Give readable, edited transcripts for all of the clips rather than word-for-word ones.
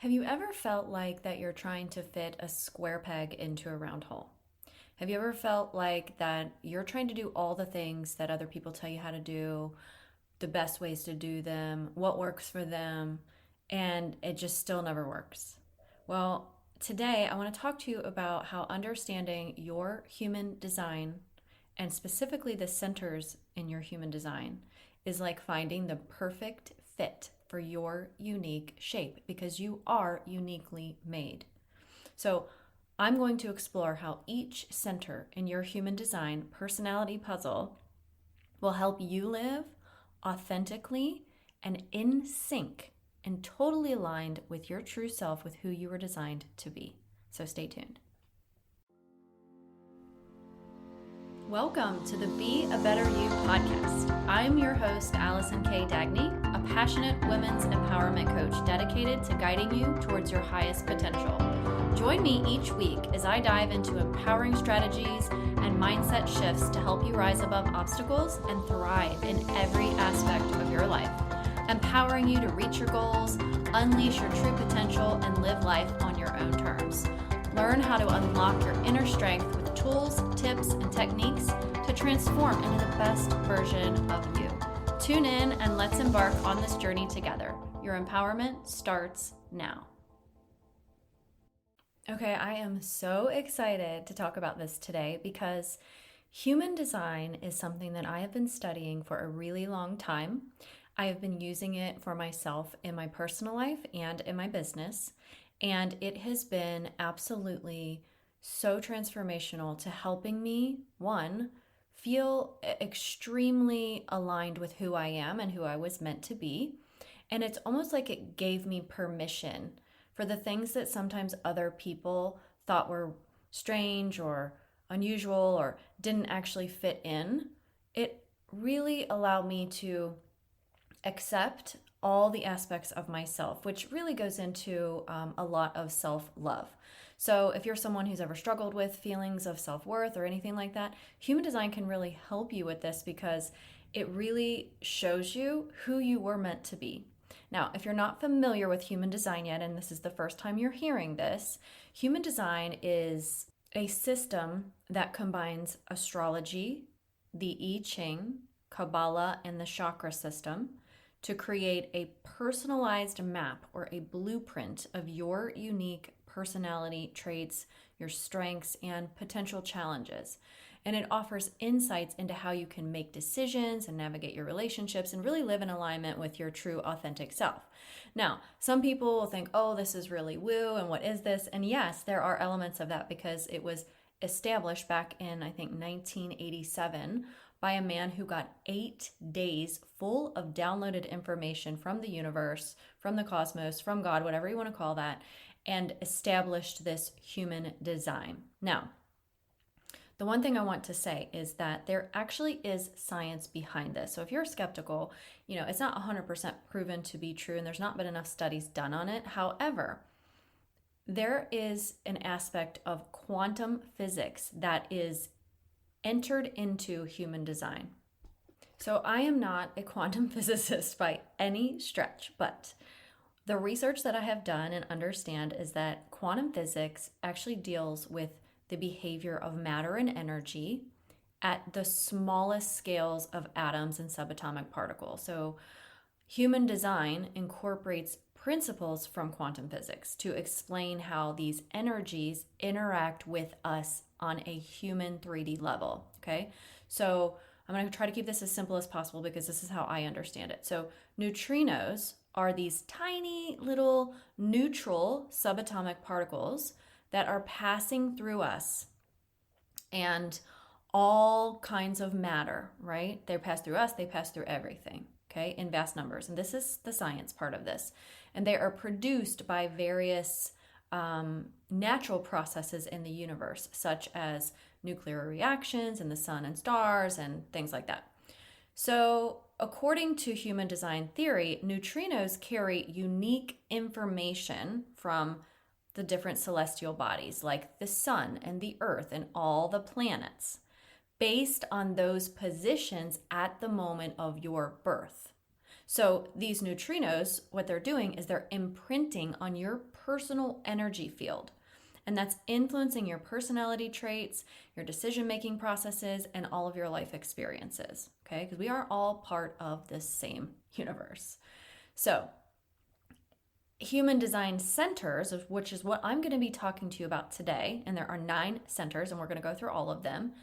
Have you ever felt like that you're trying to fit a square peg into a round hole? Have you ever felt like that you're trying to do all the things that other people tell you how to do, the best ways to do them, what works for them, and it just still never works? Well, today I want to talk to you about how understanding your human design, and specifically the centers in your human design, is like finding the perfect fit for your unique shape because you are uniquely made. So, I'm going to explore how each center in your human design personality puzzle will help you live authentically and in sync and totally aligned with your true self, with who you were designed to be. So, stay tuned. Welcome to the Be a Better You podcast. I'm your host, Allison K. Dagny, a passionate women's empowerment coach dedicated to guiding you towards your highest potential. Join me each week as I dive into empowering strategies and mindset shifts to help you rise above obstacles and thrive in every aspect of your life, empowering you to reach your goals, unleash your true potential, and live life on your own terms. Learn how to unlock your inner strength with tools, tips, and techniques to transform into the best version of you. Tune in and let's embark on this journey together. Your empowerment starts now. Okay, I am so excited to talk about this today because human design is something that I have been studying for a really long time. I have been using it for myself in my personal life and in my business, and it has been absolutely so transformational to helping me, one, feel extremely aligned with who I am and who I was meant to be. And it's almost like it gave me permission for the things that sometimes other people thought were strange or unusual or didn't actually fit in. It really allowed me to accept all the aspects of myself, which really goes into a lot of self-love. So if you're someone who's ever struggled with feelings of self-worth or anything like that, human design can really help you with this because it really shows you who you were meant to be. Now, if you're not familiar with human design yet, and this is the first time you're hearing this, human design is a system that combines astrology, the I Ching, Kabbalah, and the chakra system to create a personalized map or a blueprint of your unique personality traits, your strengths, and potential challenges. And it offers insights into how you can make decisions and navigate your relationships and really live in alignment with your true authentic self. Now, some people will think, oh, this is really woo, and what is this? And yes, there are elements of that because it was established back in, I think, 1987 by a man who got 8 days full of downloaded information from the universe, from the cosmos, from God, whatever you want to call that, and established this human design. Now, the one thing I want to say is that there actually is science behind this. So if you're skeptical, it's not 100% proven to be true and there's not been enough studies done on it. However, there is an aspect of quantum physics that is entered into human design. So I am not a quantum physicist by any stretch, but the research that I have done and understand is that quantum physics actually deals with the behavior of matter and energy at the smallest scales of atoms and subatomic particles. So human design incorporates principles from quantum physics to explain how these energies interact with us on a human 3D level, okay? So I'm going to try to keep this as simple as possible because this is how I understand it. So neutrinos are these tiny little neutral subatomic particles that are passing through us and all kinds of matter, right? They pass through us, they pass through everything, okay, in vast numbers. And this is the science part of this. And they are produced by various natural processes in the universe, such as nuclear reactions in the sun and stars and things like that. So according to human design theory, neutrinos carry unique information from the different celestial bodies like the sun and the earth and all the planets based on those positions at the moment of your birth. So these neutrinos, what they're doing is they're imprinting on your personal energy field. And that's influencing your personality traits, your decision making processes, and all of your life experiences. Okay? Because we are all part of this same universe. So, human design centers, which is what I'm going to be talking to you about today, and there are 9 centers, and we're going to go through all of them,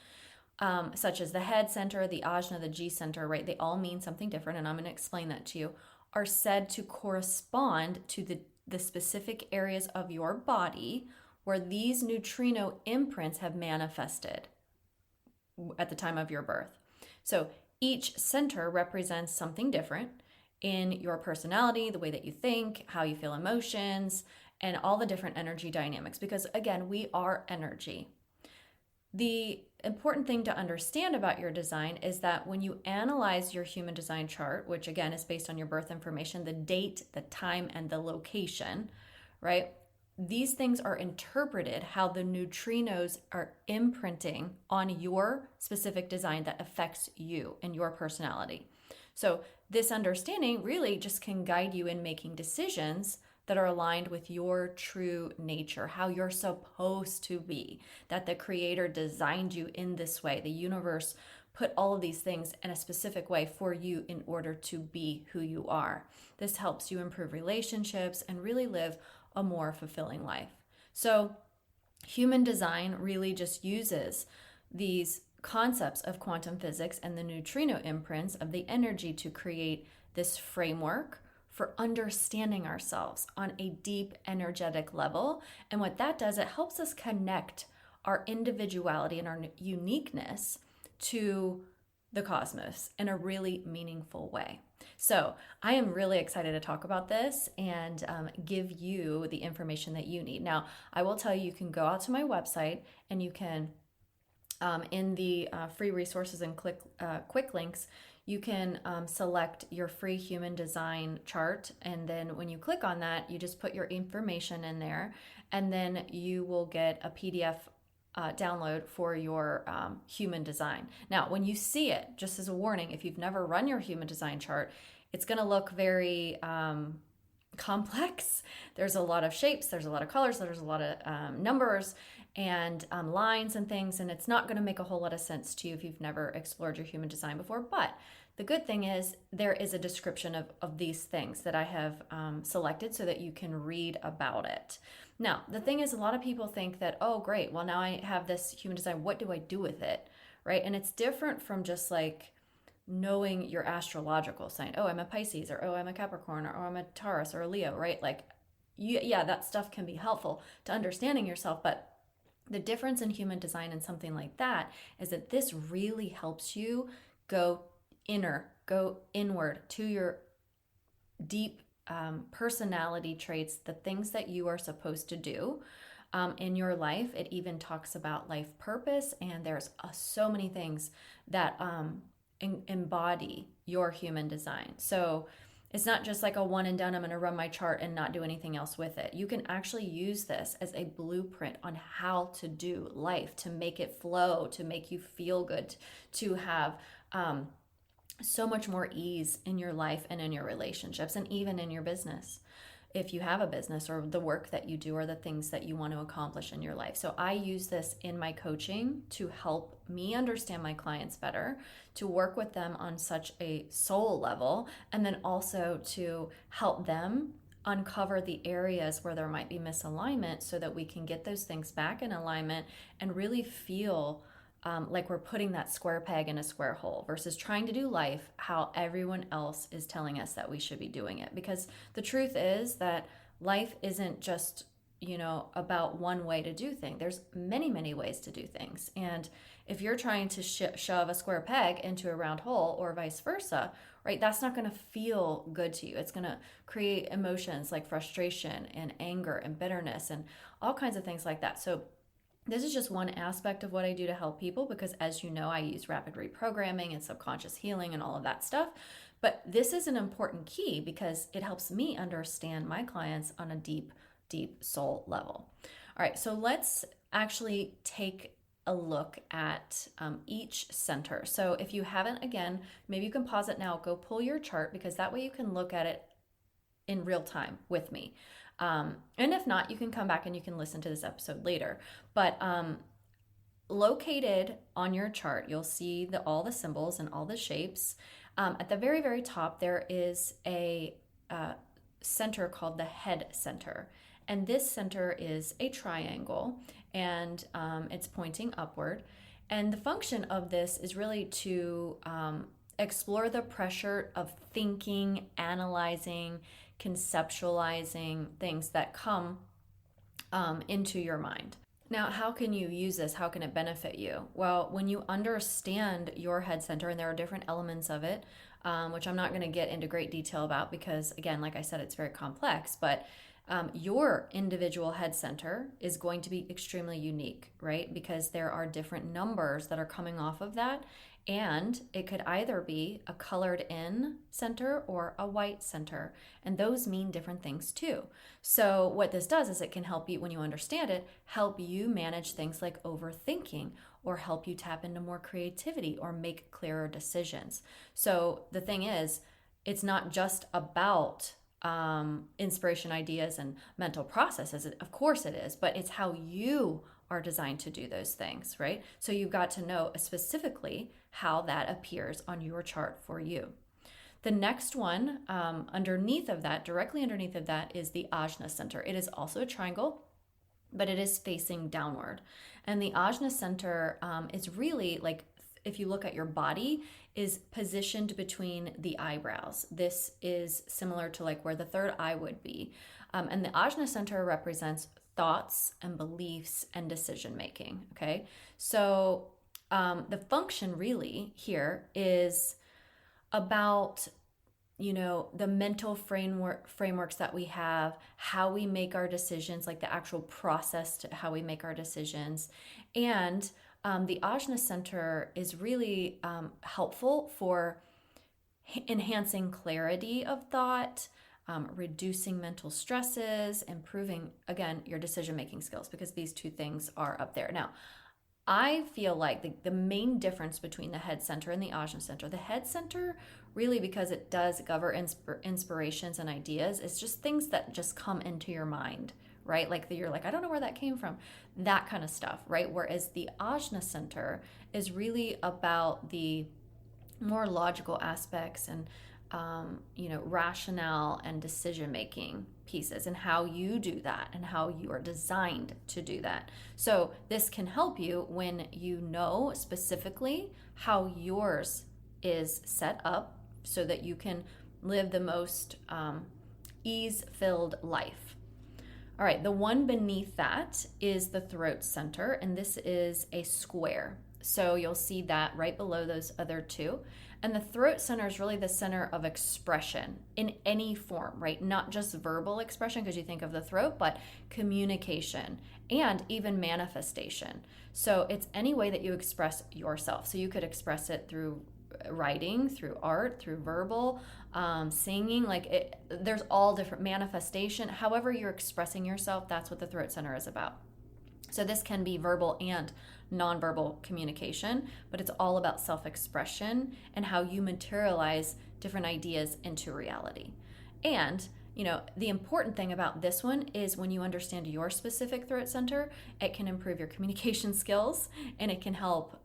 such as the head center, the ajna, the G center, right? They all mean something different, and I'm going to explain that to you, are said to correspond to the specific areas of your body where these neutrino imprints have manifested at the time of your birth. So each center represents something different in your personality, the way that you think, how you feel emotions, and all the different energy dynamics. Because again, we are energy. The important thing to understand about your design is that when you analyze your human design chart, which again is based on your birth information, the date, the time, and the location, right? These things are interpreted how the neutrinos are imprinting on your specific design that affects you and your personality. So this understanding really just can guide you in making decisions that are aligned with your true nature, how you're supposed to be, that the creator designed you in this way. The universe put all of these things in a specific way for you in order to be who you are. This helps you improve relationships and really live a more fulfilling life. So human design really just uses these concepts of quantum physics and the neutrino imprints of the energy to create this framework for understanding ourselves on a deep energetic level. And what that does, it helps us connect our individuality and our uniqueness to the cosmos in a really meaningful way. So I am really excited to talk about this and give you the information that you need. Now, I will tell you, you can go out to my website and you can, in the free resources and quick links, you can select your free human design chart. And then when you click on that, you just put your information in there, and then you will get a PDF download for your human design. Now, when you see it, just as a warning, if you've never run your human design chart, it's going to look very complex. There's a lot of shapes, there's a lot of colors, there's a lot of numbers and lines and things, and it's not going to make a whole lot of sense to you if you've never explored your human design before. But the good thing is there is a description of these things that I have selected so that you can read about it. Now, the thing is, a lot of people think that, oh, great, well, now I have this human design. What do I do with it, right? And it's different from just like knowing your astrological sign. Oh, I'm a Pisces, or oh, I'm a Capricorn, or oh, I'm a Taurus or a Leo, right? Like, yeah, that stuff can be helpful to understanding yourself, but the difference in human design and something like that is that this really helps you go inward to your deep personality traits, the things that you are supposed to do in your life. It even talks about life purpose, and there's so many things that embody your human design. So it's not just like a one and done, I'm going to run my chart and not do anything else with it. You can actually use this as a blueprint on how to do life, to make it flow, to make you feel good, to have so much more ease in your life and in your relationships and even in your business, if you have a business, or the work that you do, or the things that you want to accomplish in your life. So I use this in my coaching to help me understand my clients better, to work with them on such a soul level, and then also to help them uncover the areas where there might be misalignment so that we can get those things back in alignment and really feel like we're putting that square peg in a square hole, versus trying to do life how everyone else is telling us that we should be doing it. Because the truth is that life isn't just, about one way to do things. There's many, many ways to do things. And if you're trying to shove a square peg into a round hole, or vice versa, right, that's not going to feel good to you. It's going to create emotions like frustration and anger and bitterness and all kinds of things like that. So this is just one aspect of what I do to help people, because as you know, I use rapid reprogramming and subconscious healing and all of that stuff. But this is an important key because it helps me understand my clients on a deep, deep soul level. All right, so let's actually take a look at each center. So if you haven't, again, maybe you can pause it now, go pull your chart, because that way you can look at it in real time with me. And if not, you can come back and you can listen to this episode later. But located on your chart, you'll see all the symbols and all the shapes. At the very, very top, there is a center called the head center. And this center is a triangle, and it's pointing upward. And the function of this is really to explore the pressure of thinking, analyzing, conceptualizing things that come into your mind. Now, how can you use this? How can it benefit you? Well, when you understand your head center, and there are different elements of it, which I'm not going to get into great detail about because, again, like I said, it's very complex, but your individual head center is going to be extremely unique, right? Because there are different numbers that are coming off of that. And it could either be a colored in center or a white center. And those mean different things too. So what this does is it can help you, when you understand it, help you manage things like overthinking, or help you tap into more creativity or make clearer decisions. So the thing is, it's not just about inspiration, ideas, and mental processes. Of course it is, but it's how you are designed to do those things, right? So you've got to know specifically how that appears on your chart for you. The next one underneath of that, directly underneath of that, is the Ajna center. It is also a triangle, but it is facing downward. And the Ajna center is really like, if you look at your body, is positioned between the eyebrows. This is similar to like where the third eye would be. And the Ajna center represents thoughts and beliefs and decision making. Okay, so the function really here is about, the mental frameworks that we have, how we make our decisions, like the actual process to how we make our decisions. And the Ajna center is really helpful for enhancing clarity of thought, reducing mental stresses, improving, again, your decision-making skills, because these two things are up there. Now, I feel like the main difference between the head center and the Ajna center, the head center, really, because it does govern inspirations and ideas, it's just things that just come into your mind, right? Like you're like, I don't know where that came from, that kind of stuff, right? Whereas the Ajna center is really about the more logical aspects and rationale and decision-making pieces, and how you do that and how you are designed to do that. So this can help you when you know specifically how yours is set up so that you can live the most ease-filled life. All right, the one beneath that is the throat center, and this is a square. So you'll see that right below those other two. And the throat center is really the center of expression in any form, right? Not just verbal expression, because you think of the throat, but communication and even manifestation. So it's any way that you express yourself. So you could express it through writing, through art, through verbal, singing, there's all different manifestation. However you're expressing yourself, that's what the throat center is about. So this can be verbal and nonverbal communication, but it's all about self-expression and how you materialize different ideas into reality. And the important thing about this one is when you understand your specific throat center, it can improve your communication skills, and it can help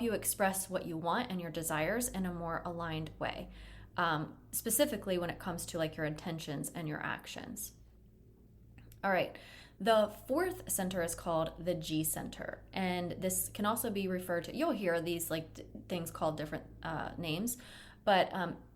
you express what you want and your desires in a more aligned way, specifically when it comes to like your intentions and your actions. All right. The fourth center is called the G center, and this can also be referred to, you'll hear these things called different names, but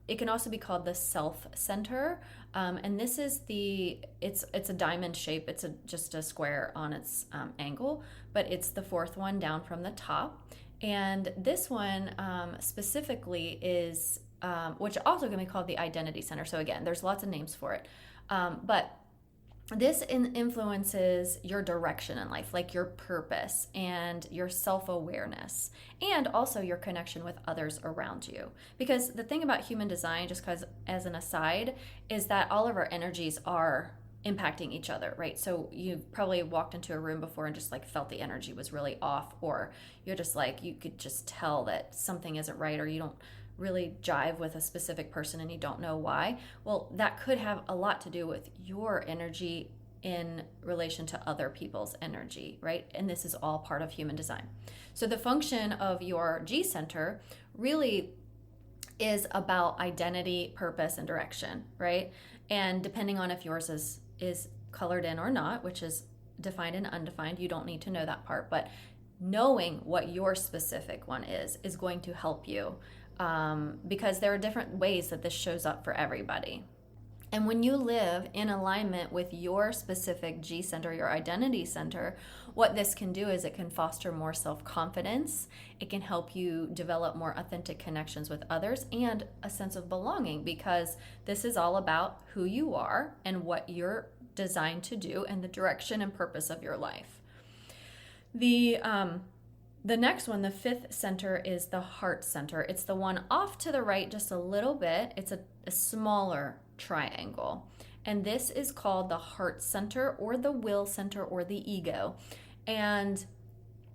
it can also be called the self center, and this is it's a diamond shape. It's just a square on its angle, but it's the fourth one down from the top. And this one specifically is, which also can be called the identity center. So again, there's lots of names for it, but this influences your direction in life, like your purpose and your self-awareness, and also your connection with others around you. Because the thing about human design, just because as an aside, is that all of our energies are impacting each other, right? So you've probably walked into a room before and just like felt the energy was really off, or you're just like, you could just tell that something isn't right, or you don't really jive with a specific person and you don't know why. Well, that could have a lot to do with your energy in relation to other people's energy, right? And this is all part of human design. So the function of your G center really is about identity, purpose, and direction, right? And depending on if yours is colored in or not, which is defined and undefined, you don't need to know that part, but knowing what your specific one is going to help you, because there are different ways that this shows up for everybody. And when you live in alignment with your specific G center, your identity center, what this can do is it can foster more self-confidence. It can help you develop more authentic connections with others and a sense of belonging, because this is all about who you are and what you're designed to do and the direction and purpose of your life. The next one, the fifth center, is the heart center. It's the one off to the right just a little bit. It's a smaller triangle. And this is called the heart center or the will center or the ego. And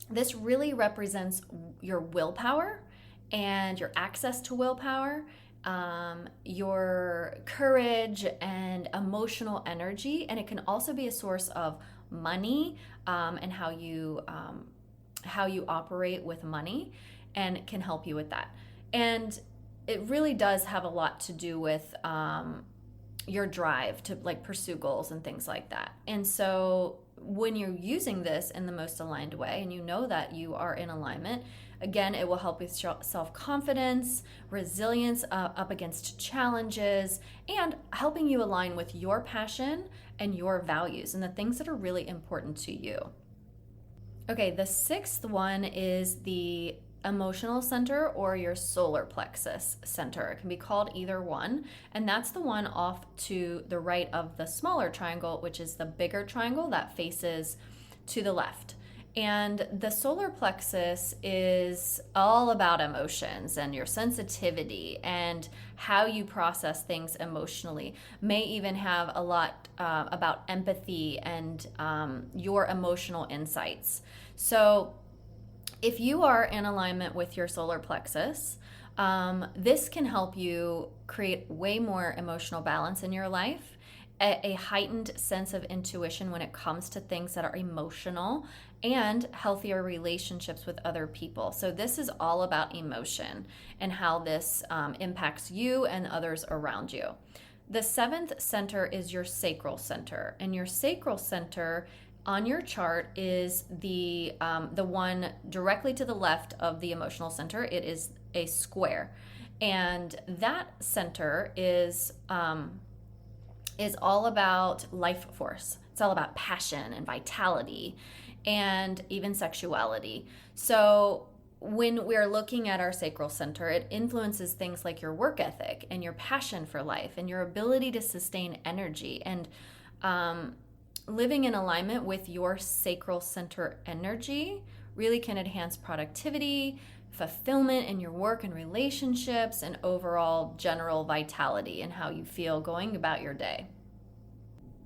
this really represents your willpower and your access to willpower, your courage and emotional energy. And it can also be a source of money, and how you operate with money, and it can help you with that. And it really does have a lot to do with your drive to like pursue goals and things like that. And so when you're using this in the most aligned way and you know that you are in alignment, again, it will help with self-confidence, resilience up against challenges, and helping you align with your passion and your values and the things that are really important to you. Okay, the sixth one is the emotional center or your solar plexus center. It can be called either one, and that's the one off to the right of the smaller triangle, which is the bigger triangle that faces to the left. And the solar plexus is all about emotions and your sensitivity and how you process things emotionally. May even have a lot about empathy and your emotional insights. So if you are in alignment with your solar plexus, this can help you create way more emotional balance in your life, a heightened sense of intuition when it comes to things that are emotional, and healthier relationships with other people. So this is all about emotion and how this impacts you and others around you. The seventh center is your sacral center, and your sacral center on your chart is the one directly to the left of the emotional center. It is a square, and that center is all about life force. It's all about passion and vitality and even sexuality. So when we're looking at our sacral center, it influences things like your work ethic and your passion for life and your ability to sustain energy. And living in alignment with your sacral center energy really can enhance productivity, fulfillment in your work and relationships, and overall general vitality and how you feel going about your day.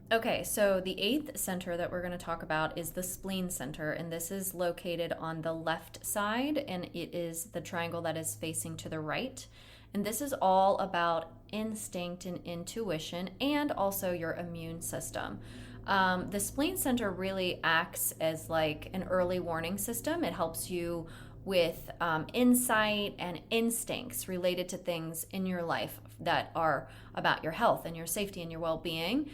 Okay, so the eighth center that we're going to talk about is the spleen center, and this is located on the left side, and it is the triangle that is facing to the right. And this is all about instinct and intuition and also your immune system. The spleen center really acts as like an early warning system. It helps you with insight and instincts related to things in your life that are about your health and your safety and your well-being.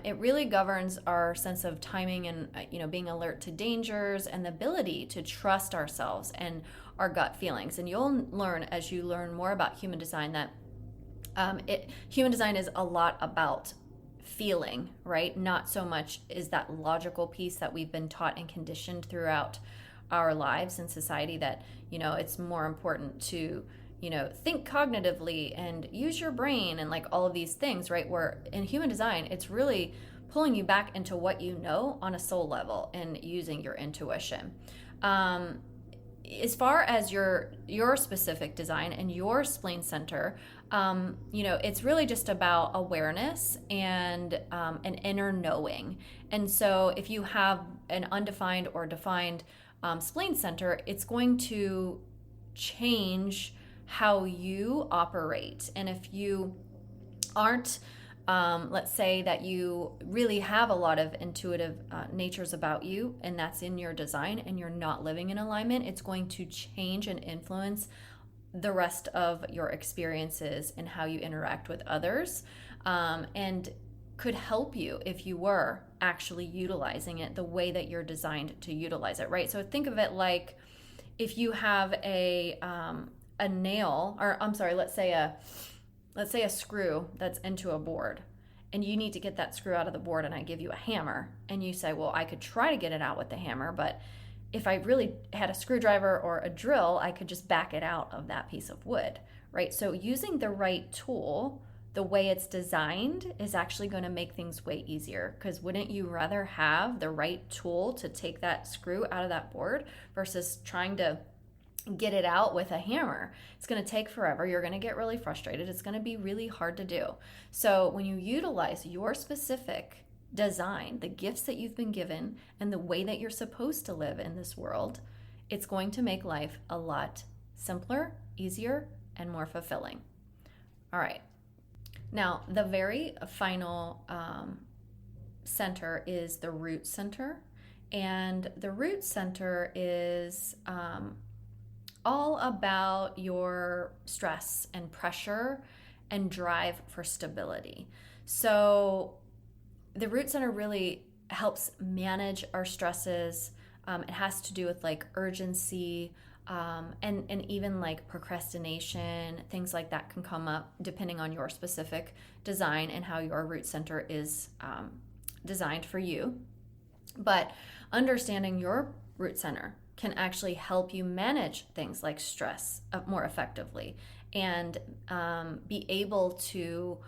It really governs our sense of timing and being alert to dangers and the ability to trust ourselves and our gut feelings. And you'll learn as you learn more about human design that human design is a lot about feeling, right? Not so much is that logical piece that we've been taught and conditioned throughout our lives in society that, it's more important to, think cognitively and use your brain and like all of these things, right? Where in human design, it's really pulling you back into what you know on a soul level and using your intuition. as far as your specific design and your spleen center, it's really just about awareness and an inner knowing. And so if you have an undefined or defined spleen center, it's going to change how you operate. And if you aren't, let's say that you really have a lot of intuitive natures about you, and that's in your design, and you're not living in alignment, it's going to change and influence the rest of your experiences and how you interact with others, and could help you if you were actually utilizing it the way that you're designed to utilize it, right? So think of it like if you have a nail, or I'm sorry, let's say a screw that's into a board, and you need to get that screw out of the board, and I give you a hammer, and you say, well, I could try to get it out with the hammer, but if I really had a screwdriver or a drill, I could just back it out of that piece of wood, right? So using the right tool, the way it's designed, is actually going to make things way easier, because wouldn't you rather have the right tool to take that screw out of that board versus trying to get it out with a hammer? It's going to take forever. You're going to get really frustrated. It's going to be really hard to do. So when you utilize your specific design, the gifts that you've been given, and the way that you're supposed to live in this world, it's going to make life a lot simpler, easier, and more fulfilling. All right. Now, the very final center is the root center. And the root center is all about your stress and pressure and drive for stability. So the root center really helps manage our stresses. It has to do with like urgency, and even like procrastination, things like that can come up depending on your specific design and how your root center is designed for you. But understanding your root center can actually help you manage things like stress more effectively, and be able to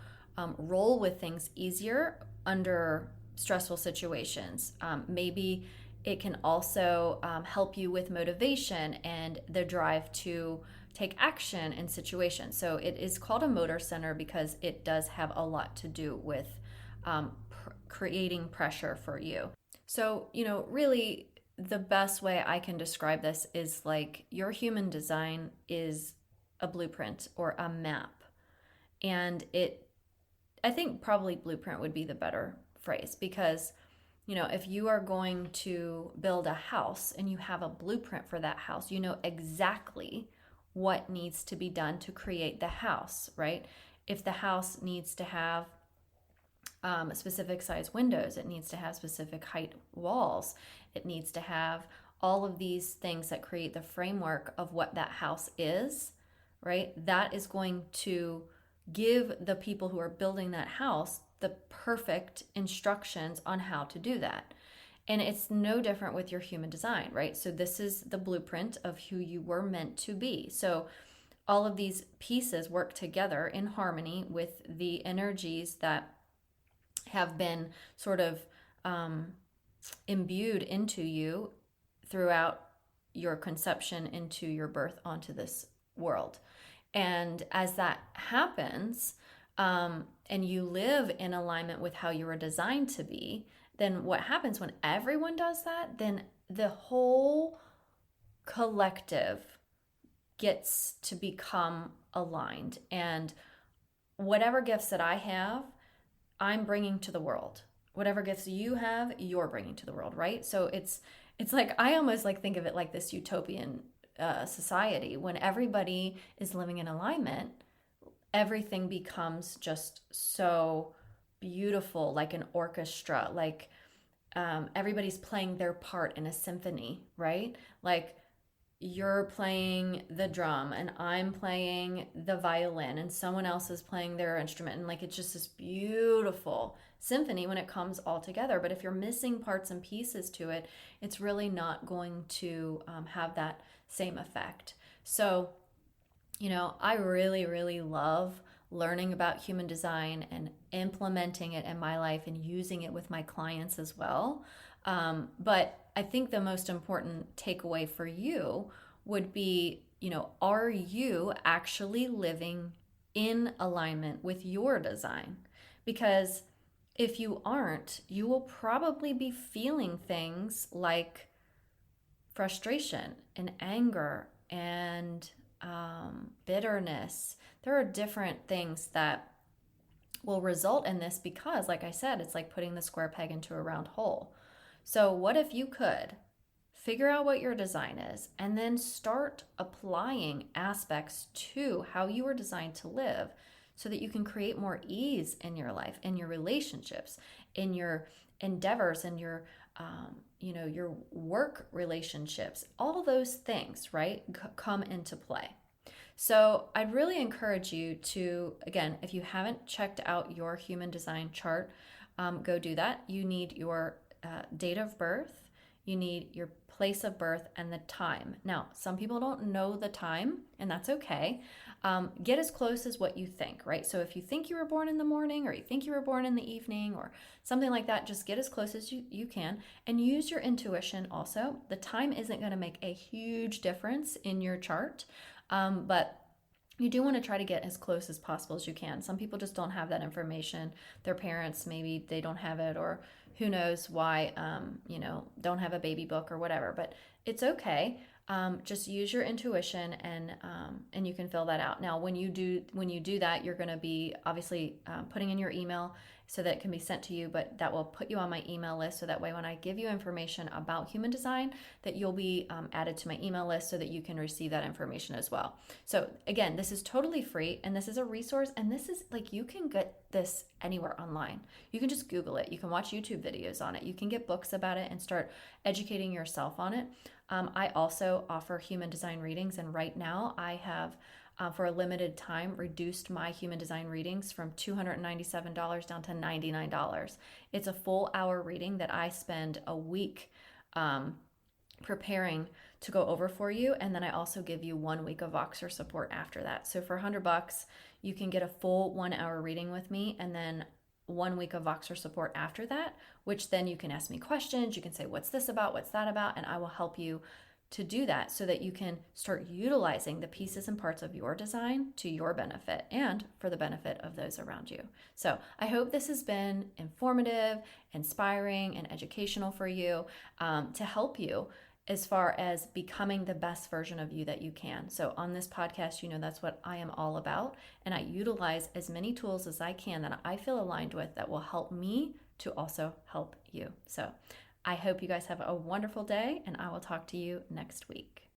roll with things easier under stressful situations. Maybe it can also help you with motivation and the drive to take action in situations. So it is called a motor center because it does have a lot to do with creating pressure for you. So, really the best way I can describe this is like your human design is a blueprint or a map. And I think probably blueprint would be the better phrase, because if you are going to build a house and you have a blueprint for that house, you know exactly what needs to be done to create the house, right? If the house needs to have specific size windows, it needs to have specific height walls, it needs to have all of these things that create the framework of what that house is, right? That is going to give the people who are building that house the perfect instructions on how to do that. And it's no different with your human design, right? So this is the blueprint of who you were meant to be. So all of these pieces work together in harmony with the energies that have been sort of imbued into you throughout your conception into your birth onto this world. And as that happens, and you live in alignment with how you were designed to be, then what happens when everyone does that, then the whole collective gets to become aligned. And whatever gifts that I have, I'm bringing to the world. Whatever gifts you have, you're bringing to the world, right? So it's like, I almost like think of it like this utopian society. When everybody is living in alignment, everything becomes just so beautiful, like an orchestra, like everybody's playing their part in a symphony, right? Like you're playing the drum and I'm playing the violin and someone else is playing their instrument, and like it's just this beautiful symphony when it comes all together. But if you're missing parts and pieces to it, it's really not going to have that same effect. So I really, really love learning about human design and implementing it in my life and using it with my clients as well. But I think the most important takeaway for you would be, are you actually living in alignment with your design? Because if you aren't, you will probably be feeling things like frustration and anger and bitterness. There are different things that will result in this because, like I said, it's like putting the square peg into a round hole. So, what if you could figure out what your design is and then start applying aspects to how you were designed to live so that you can create more ease in your life, in your relationships, in your endeavors, in your work relationships, all those things, right, come into play. So I'd really encourage you to, again, if you haven't checked out your human design chart, go do that. You need your date of birth, you need your place of birth, and the time. Now, some people don't know the time, and that's okay. Get as close as what you think, right? So if you think you were born in the morning, or you think you were born in the evening, or something like that, just get as close as you can and use your intuition also. The time isn't going to make a huge difference in your chart. But you do want to try to get as close as possible as you can. Some people just don't have that information. Their parents, maybe they don't have it, or who knows why, don't have a baby book or whatever. But it's okay. Just use your intuition, and you can fill that out. Now, when you do that, you're going to be obviously putting in your email so that it can be sent to you, but that will put you on my email list, so that way when I give you information about human design, that you'll be added to my email list so that you can receive that information as well. So again, this is totally free, and this is a resource, and this is like, you can get this anywhere online. You can just Google it. You can watch YouTube videos on it. You can get books about it and start educating yourself on it. I also offer human design readings, and right now I have, for a limited time, reduced my human design readings from $297 down to $99. It's a full hour reading that I spend a week preparing to go over for you, and then I also give you 1 week of Voxer support after that. So for $100, you can get a full 1 hour reading with me, and then 1 week of Voxer support after that, which then you can ask me questions. You can say, what's this about? What's that about? And I will help you to do that so that you can start utilizing the pieces and parts of your design to your benefit and for the benefit of those around you. So I hope this has been informative, inspiring, and educational for you, to help you as far as becoming the best version of you that you can. So on this podcast, that's what I am all about. And I utilize as many tools as I can that I feel aligned with that will help me to also help you. So I hope you guys have a wonderful day, and I will talk to you next week.